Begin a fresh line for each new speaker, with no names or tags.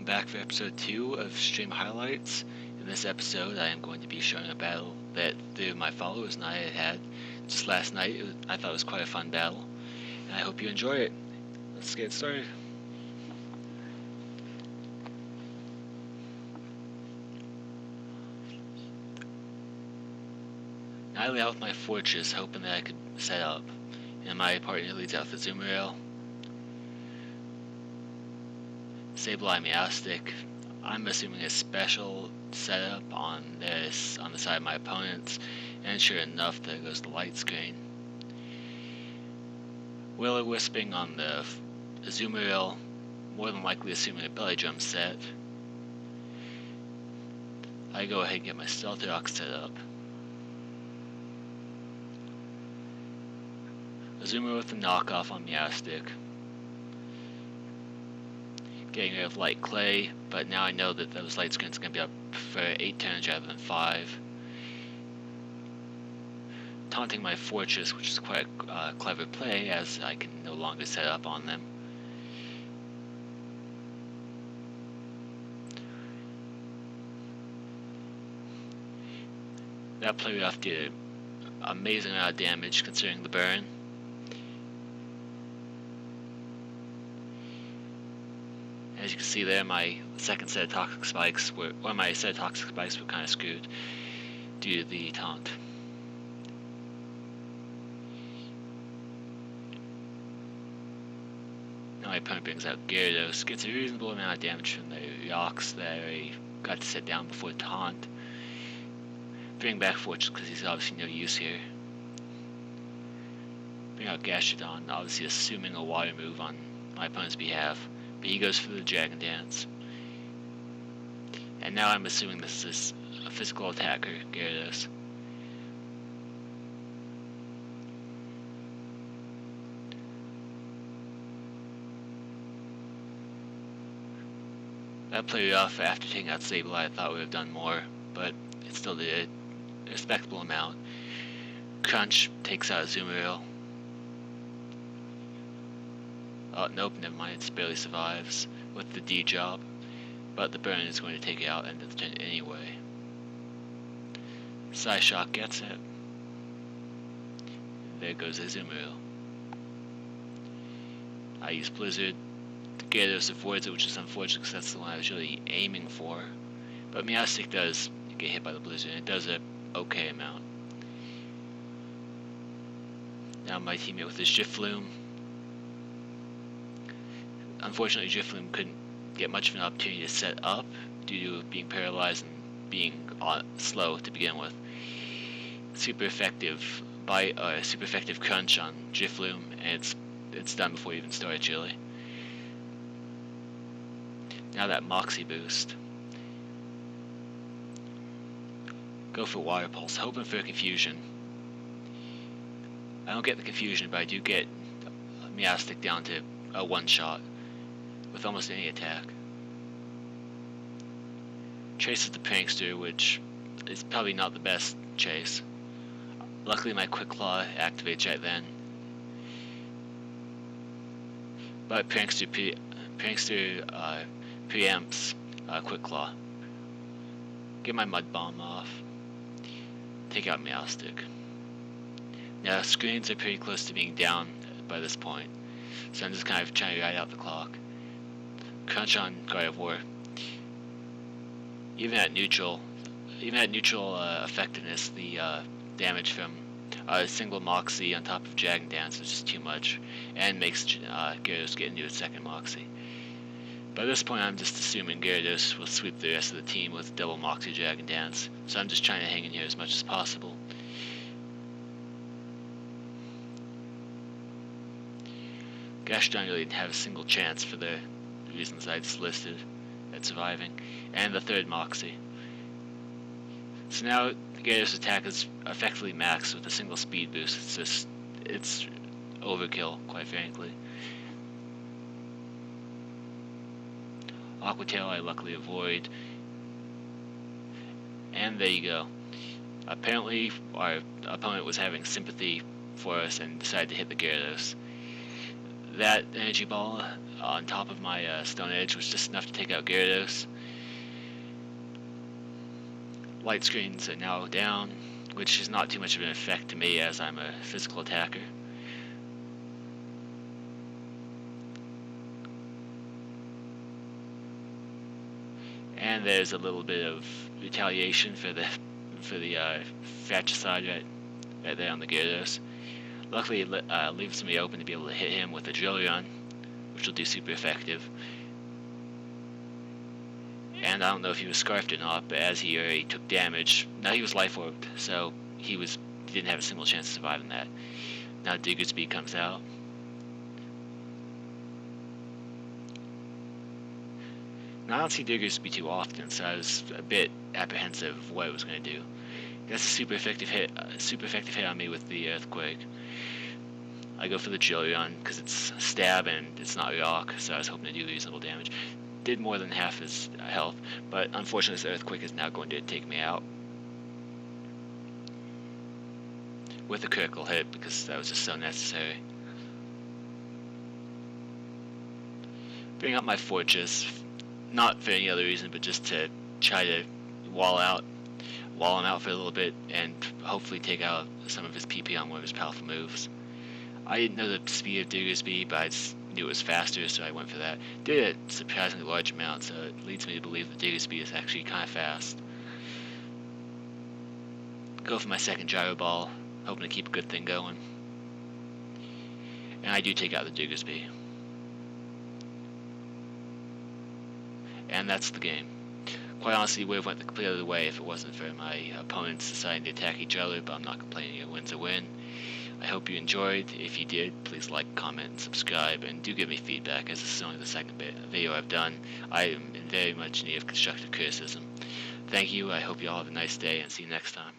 back for episode 2 of Stream Highlights. In this episode, I am going to be showing a battle that three of my followers and I had just last night. I thought it was quite a fun battle, and I hope you enjoy it. Let's get started. I lay out with my fortress, hoping that I could set up, and my partner leads out the zoomer rail. Sable Eye Meowstic. I'm assuming a special setup on the side of my opponents, and sure enough, there goes the light screen. Will-O-Wisping on the zoomer rail, more than likely assuming a belly drum set. I go ahead and get my Stealth Rock set up. A zoomer with a knockoff on Meowstic. Getting rid of light clay, but now I know that those light screens are going to be up for 8 turns rather than 5. Taunting my fortress, which is quite a clever play, as I can no longer set up on them. That play off did an amazing amount of damage considering the burn. As you can see there, my second set of toxic spikes were kind of screwed due to the taunt. Now my opponent brings out Gyarados, gets a reasonable amount of damage from the rocks that I got to set down before the taunt. Bring back Fortress because he's obviously no use here. Bring out Gastrodon, obviously assuming a water move on my opponent's behalf. But he goes for the Dragon Dance. And now I'm assuming this is a physical attacker, Gyarados. That played off after taking out Sableye. I thought we would have done more, but it still did a respectable amount. Crunch takes out Azumarill. Oh, nope, never mind, it barely survives with the D job, but the burn is going to take it out end of the turn anyway. Psyshock gets it. There goes Azumarill. I use Blizzard. The Gyarados avoids it, which is unfortunate because that's the one I was really aiming for. But Meowstic does get hit by the Blizzard, and it does an okay amount. Now my teammate with his Gifloom. Unfortunately, Gifloom couldn't get much of an opportunity to set up due to being paralyzed and being slow to begin with. Super effective crunch on Gifloom, and it's done before you even start really. Now that Moxie boost. Go for Water Pulse, hoping for a confusion. I don't get the confusion, but I do get Meowstic down to a one-shot with almost any attack. Chases the Prankster, which is probably not the best chase. Luckily my Quick Claw activates right then. But Prankster preempts Quick Claw. Get my Mud Bomb off. Take out Meowstic. Now screens are pretty close to being down by this point, so I'm just kind of trying to ride out the clock. Crunch on Gardevoir. Even at neutral effectiveness, the damage from a single Moxie on top of Dragon Dance is just too much, and makes Gyarados get into its second Moxie. By this point, I'm just assuming Gyarados will sweep the rest of the team with double Moxie Dragon Dance, so I'm just trying to hang in here as much as possible. Gastrodon really didn't have a single chance for the reasons I just listed at surviving, and the third Moxie. So now the Gyarados attack is effectively maxed with a single speed boost. It's overkill, quite frankly. Aqua Tail I luckily avoid, and there you go. Apparently our opponent was having sympathy for us and decided to hit the Gyarados. That energy ball on top of my Stone Edge was just enough to take out Gyarados. Light screens are now down, which is not too much of an effect to me as I'm a physical attacker. And there's a little bit of retaliation for the fratricide right there on the Gyarados. Luckily, it leaves me open to be able to hit him with a drill run, which will do super effective. And I don't know if he was scarfed or not, but as he already took damage, now he was life orbed, so he didn't have a single chance of surviving that. Now Diggersby comes out. Now I don't see Diggersby too often, so I was a bit apprehensive of what it was going to do. That's a super effective hit on me with the Earthquake. I go for the drill run because it's stab and it's not rock, so I was hoping to do reasonable damage. Did more than half his health, but unfortunately this Earthquake is now going to take me out with a critical hit because that was just so necessary. Bring up my Fortress, not for any other reason, but just to try to wall him out for a little bit and hopefully take out some of his PP on one of his powerful moves. I didn't know the speed of Diggersby, but I just knew it was faster, so I went for that. Did a surprisingly large amount, so it leads me to believe that Diggersby is actually kind of fast. Go for my second Gyro Ball, hoping to keep a good thing going. And I do take out the Diggersby. And that's the game. Quite honestly, we would have went the complete other way if it wasn't for my opponents deciding to attack each other, but I'm not complaining. A win's a win. I hope you enjoyed. If you did, please like, comment, and subscribe, and do give me feedback, as this is only the second video I've done. I am in very much need of constructive criticism. Thank you. I hope you all have a nice day, and see you next time.